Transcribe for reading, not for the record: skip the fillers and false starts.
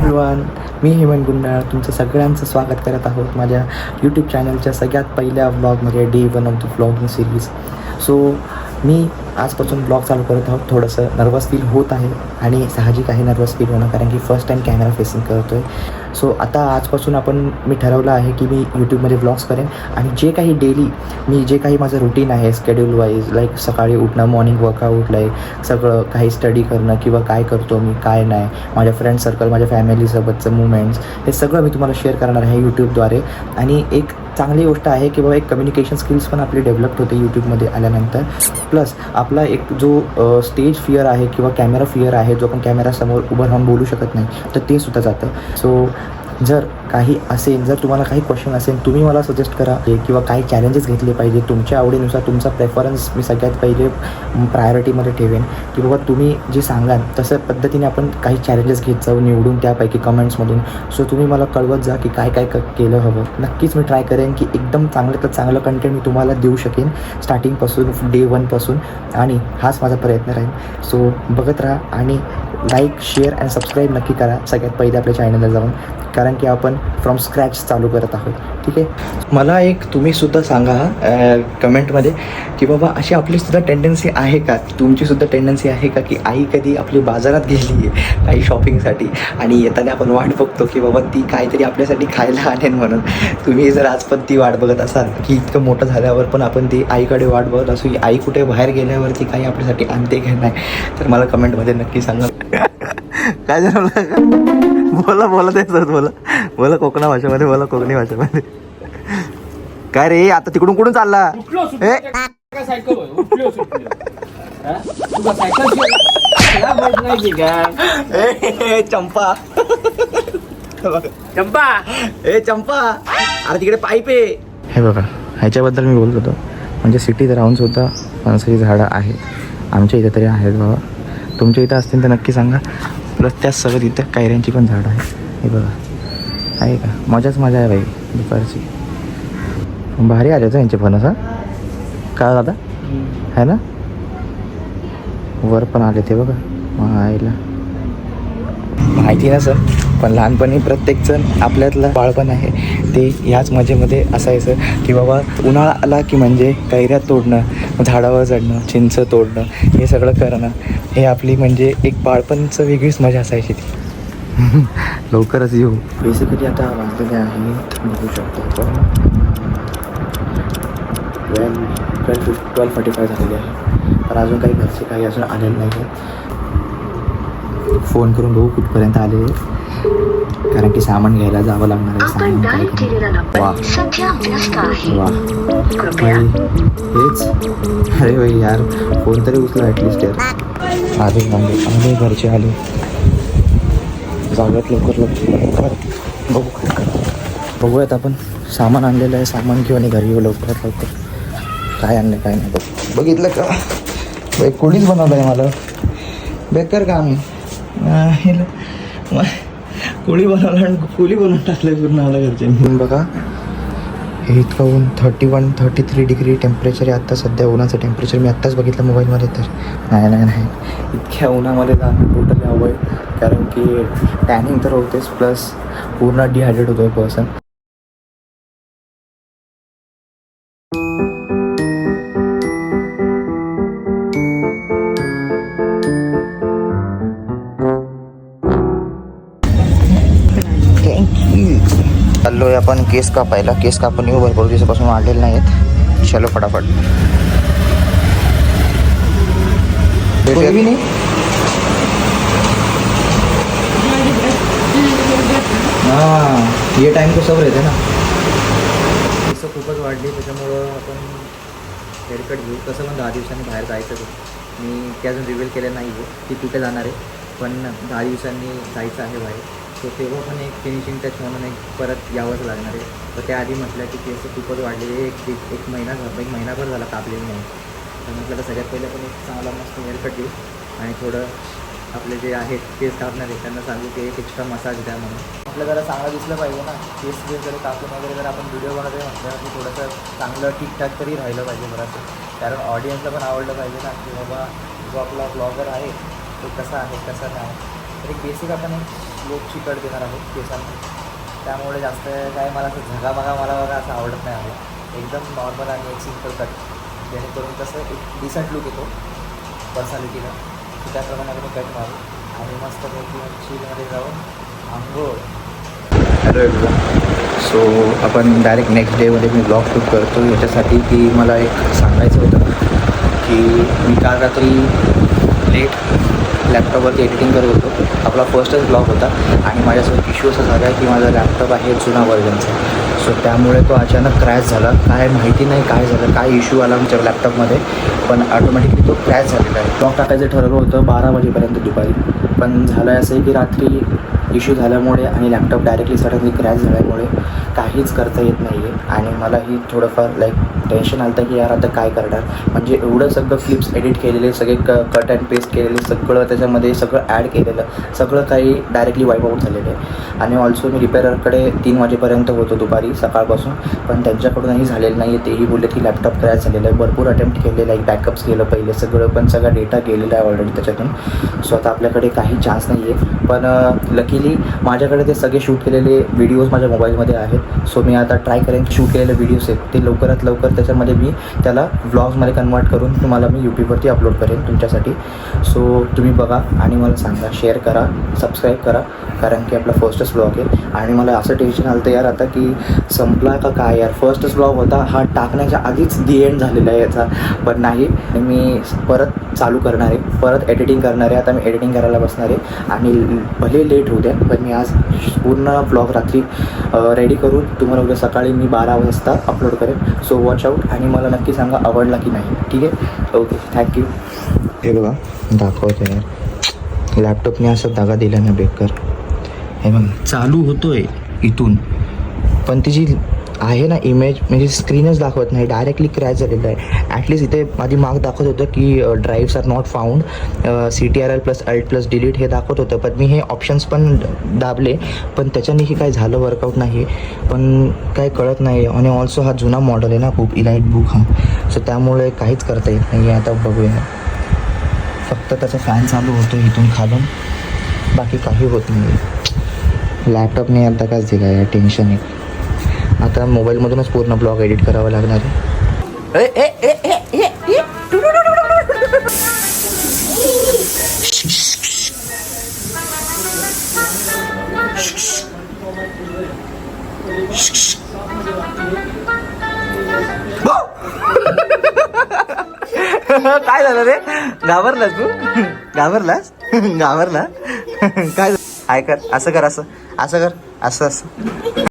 Everyone, मी हेमंत गुंडाळ तुमचं सगळ्यांचं स्वागत करत आहोत माझ्या यूट्यूब चॅनलच्या सगळ्यात पहिल्या व्लॉगमध्ये day 1 of the vlogging series. So मी आजपासून ब्लॉग चालू करत आहोत. थोडंसं नर्वस फील होत आहे आणि साहजिक आहे नर्वस फील होणं, कारण की फर्स्ट टाईम कॅमेरा फेसिंग करतो आहे. सो आता आजपासून मी ठरवलं आहे की मी यूट्यूबमध्ये ब्लॉग्स करेन आणि जे काही डेली जे काही माझं रुटीन आहे स्केड्यूल वाईज, लाईक सकाळी उठणं, मॉर्निंग वर्कआउट, लाईक सगळं काही स्टडी करणं किंवा काय करतो मी काय नाही, माझ्या फ्रेंड सर्कल, माझ्या फॅमिलीसोबतचं मुवमेंट्स, हे सगळं मी तुम्हाला शेअर करणार आहे यूट्यूबद्वारे. आणि एक चांगली गोष्ट आहे की बाबा एक कम्युनिकेशन स्किल्स पण आपली डेव्हलप होते यूट्यूबमध्ये आल्यानंतर. प्लस आपला एक जो स्टेज फिअर आहे किंवा कॅमेरा फिअर आहे, जो आपण कॅमेरासमोर उभं राहून बोलू शकत नाही, तर ते सुद्धा जातं. सो जर काही असेल, जर तुम्हाला काही क्वेश्चन असेल, तुम्ही मला सजेस्ट करा किंवा काही चॅलेंजेस घेतले पाहिजे तुमच्या आवडीनुसार. तुमचा प्रेफरन्स मी सगळ्यात पहिले प्रायोरिटीमध्ये ठेवेन की बाबा तुम्ही जे सांगाल तसं पद्धतीने आपण काही चॅलेंजेस घेत जाऊ निवडून त्यापैकी कमेंट्समधून. सो तुम्ही मला कळवत जा की काय काय केलं हवं. नक्कीच मी ट्राय करेन की एकदम चांगलं तर चांगलं कंटेंट मी तुम्हाला देऊ शकेन स्टार्टिंगपासून, डे 1पासून, आणि हाच माझा प्रयत्न राहील. सो बघत राहा आणि लाईक, शेअर आणि सबस्क्राईब नक्की करा सगळ्यात पहिले आपल्या चॅनलला जाऊन, कारण की आपण फ्रॉम स्क्रॅच चालू करत आहोत. ठीक आहे. मला एक तुम्हीसुद्धा सांगा कमेंटमध्ये की बाबा अशी आपलीसुद्धा टेंडन्सी आहे का, तुमचीसुद्धा टेंडन्सी आहे का की आई कधी आपली बाजारात गेली आहे काही शॉपिंगसाठी आणि येताना आपण वाट बघतो की बाबा ती काहीतरी आपल्यासाठी खायला आणेन म्हणून. तुम्ही जर आज पण ती वाट बघत असाल की इतकं मोठं झाल्यावर पण आपण ती आईकडे वाट बघत असू की आई कुठे बाहेर गेल्यावरती काही आपल्यासाठी आणते का नाही, तर मला कमेंटमध्ये नक्की सांगा. काय झालं बोला ते सर, बोला कोकणा भाषेमध्ये, बोला कोकणी भाषेमध्ये. काय रे आता तिकडून कुठून चालला? चंपा चंपा अरे तिकडे पाईप आहे. हे बघा, ह्याच्याबद्दल मी बोलत होतो. म्हणजे सिटीत राहून सुद्धा फणसाची झाडं आहेत. आमच्या इथे तरी आहेत बाबा, तुमच्या इथं असतील तर नक्की सांगा. प्लस त्याच सगळं इथं कैऱ्यांची पण झाडं आहेत. हे बघा, आहे का? मजाच मजा आहे बाई दुपारची. भारी आले तर यांचे फणस. काय दादा आहे ना, वर पण आले ते बघा. आईला माहिती ना सर, पण लहानपणी प्रत्येकजण आपल्यातलं बाळपण आहे ते ह्याच मजेमध्ये असायचं की बाबा उन्हाळा आला की म्हणजे कैऱ्या तोडणं, झाडावर चढणं, चिंच तोडणं, हे सगळं करणं, हे आपली म्हणजे एक बाळपणचं वेगळीच मजा असायची ती. लवकरच येऊ. बेसिकली आता वाजलेले आहे, बघू शकतो आपण 12:45 झालेले आहे. पण अजून काही घरचे काही अजून आलेले नाही आहेत. फोन करून बघू कुठपर्यंत आले, कारण की सामान घ्यायला जावं लागणार आहे. सामान काय वा वा हेच. अरे भाई यार, फोन तरी उचला ॲटलिस्ट यार. आले घरचे आले. जाऊयात लवकर बघू बघूयात आपण. सामान आणलेलं आहे, सामान घेऊ आणि घरी येऊ लवकर. काय आणलं काय नाही बघ. बघितलं का बाई, कोणीच बनवलं आहे मला. बेकार काम आहे. कोळी बनवलं, कोळी बनवून टाकलं पूर्ण मला घरचे. बघा हे इतकं ऊन, 31-33 डिग्री टेम्परेचर आहे आत्ता सध्या. उन्हाचं टेम्परेचर मी आत्ताच बघितलं मोबाईलमध्ये. तर नाही इतक्या उन्हामध्ये जाणं टोटली हवं आहे, कारण की टॅनिंग तर होतेच, प्लस पूर्ण डिहायड्रेट होतो आहे पर्सन. चाललोय आपण केस कापायला. केस कापून येऊ, भरपूर दिवसापासून वाढलेले नाही आहेत. चलो फटाफट. हाँ, ये टाइम को सब रहते ना. केस खूपच वाढली, त्याच्यामुळं आपण हेअरकट घेऊ. कसं पण 10 दिवसांनी बाहेर जायचं. मी ते अजून रिव्हील केलं नाही आहे की कुठे जाणार आहे, पण 10 दिवसांनी जायचं आहे बाहेर. सो तेव्हा पण एक फिनिशिंग टच म्हणून परत यावंच लागणार आहे. तर त्याआधी म्हटलं की केस खूपच वाढलेले. एक महिनाभर झाला कापलेली नाही. तर म्हटलं तर सगळ्यात पहिले पण एक चांगला मस्त हेअरकट घेऊ आणि थोडं आपले जे आहेत केस कापणार आहे त्यांना सांगू की एक एक्स्ट्रा मसाज द्या म्हणून. आपलं जरा चांगलं दिसलं पाहिजे ना. केस जर कापून वगैरे जर आपण व्हिडिओ बनवतो म्हटलं की थोडंसं चांगलं ठीकठाक तरी राहिलं पाहिजे बरंच, कारण ऑडियन्सला पण आवडलं पाहिजे ना की बाबा जो आपला ब्लॉगर आहे तो कसा आहे कसा नाही. एक बेसिक आपण एक लोकची कट देणार आहोत केसांना. त्यामुळे जास्त काय मला असं झगामगा मला बघा असं आवडत नाही आहे. एकदम नॉर्मल आणि एक सिम्पल कट, जेणेकरून कसं एक डिसेंट लुक येतो पर्सनॅलिटीला. तर त्याप्रमाणे आपण कट मारू आणि मस्त चिलमध्ये जाऊन आंघोळ. Hello everyone. सो आपण डायरेक्ट नेक्स्ट डेमध्ये मी ब्लॉग शूट करतो याच्यासाठी की मला एक सांगायचं होतं की मी काल रात्री लेट लॅपटॉपवरती एडिटिंग करत होतो. आपला फर्स्टच ब्लॉग होता आणि माझ्यासोबत इश्यू असा झाला आहे की माझा लॅपटॉप आहे जुना वर्जनचा. सो त्यामुळे तो अचानक क्रॅश झाला. काय माहिती नाही काय झालं, काय इश्यू आला आमच्या लॅपटॉपमध्ये, पण ऑटोमॅटिकली तो क्रॅश झालेला आहे. ब्लॉग टाकायचं ठरवलं होतं 12 वाजेपर्यंत दुपारी, पण झालं असं आहे की रात्री इश्यू झाल्यामुळे आणि लॅपटॉप डायरेक्टली सडनली क्रॅश झाल्यामुळे काहीच करता येत नाही आहे. आणि मलाही थोडंफार टेन्शन आलं की यार आता काय करणार. म्हणजे एवढं सगळं क्लिप्स एडिट केलेले, सगळे कट अँड पेस्ट केलेले, सगळं त्याच्यामध्ये सगळं ॲड केलेलं, सगळं काही डायरेक्टली वाईप आऊट झालेलं आहे. आणि ऑल्सो मी रिपेअरकडे 3 वाजेपर्यंत होतो दुपारी सकाळपासून, पण त्यांच्याकडूनही झालेलं नाही आहे. तेही बोलले की लॅपटॉप क्रॅश झालेलं आहे. भरपूर अटेम्प्ट केलेलं आहे, बॅकअप्स केलं पहिले सगळं, पण सगळा डेटा गेलेला आहे ऑलरेडी त्याच्यातून. सो आता आपल्याकडे काही चान्स नाही आहे. पण लकीली माझ्याकडे ते सगळे शूट केलेले व्हिडिओज माझ्या मोबाईलमध्ये आहेत. सो मी आता ट्राय करेन शूट केलेले व्हिडिओज आहेत ते लवकरात लवकर त्याच्यामध्ये मी त्याला व्लॉग्समध्ये कन्वर्ट करून तुम्हाला मी यूट्यूबवरती अपलोड करेन तुमच्यासाठी. सो तुम्ही बघा आणि मला सांगा, शेअर करा, सबस्क्राईब करा, कारण की आपला फर्स्टच ब्लॉग आहे. आणि मला असं टेन्शन आलं तर यार आता की संपला का काय यार. फर्स्टच ब्लॉग होता हा, टाकण्याच्या आधीच दी एंड झालेला आहे याचा. पण नाही, मी परत चालू करणार आहे, परत एडिटिंग करणार आहे. आता मी एडिटिंग करायला बसणार आहे आणि भले लेट होऊ द्या, पण मी आज पूर्ण ब्लॉग रात्री रेडी करून तुम्हाला उद्या सकाळी मी 12 वाजता अपलोड करेन. सो वॉच आऊट आणि मला नक्की सांगा आवडला की नाही. ठीक आहे, ओके, थँक्यू. हे बघा दाखवतो यार, लॅपटॉपने असं धागा दिला ना बेकार. हे बघा चालू होतो आहे इथून, पण तिची आहे ना इमेज म्हणजे स्क्रीनच दाखवत नाही, डायरेक्टली क्रॅश झालेलं आहे. ॲटलिस्ट इथे माझी मार्क दाखवत होतं की drives are not found, CTRL + Alt + delete हे दाखवत होतं. पण मी हे ऑप्शन्स पण दाबले, पण त्याच्यानेही काय झालं वर्कआउट नाही, पण काय कळत नाही. आणि ऑल्सो हा जुना मॉडेल आहे ना खूप, इलाईट बुक हा. सो त्यामुळे काहीच करता येत नाही आहे. आता बघूया, फक्त त्याचा फॅन चालू होतो इथून खालून, बाकी काही होत नाही. लॅपटॉपने आता काच दिला आहे, टेन्शन आहे. आता मोबाईलमधूनच पूर्ण ब्लॉग एडिट करावं लागणार आहे. काय झालं रे, घाबरलास तू? घाबरलास घाबरला काय? काय कर, असं कर, असं असं कर, असं असं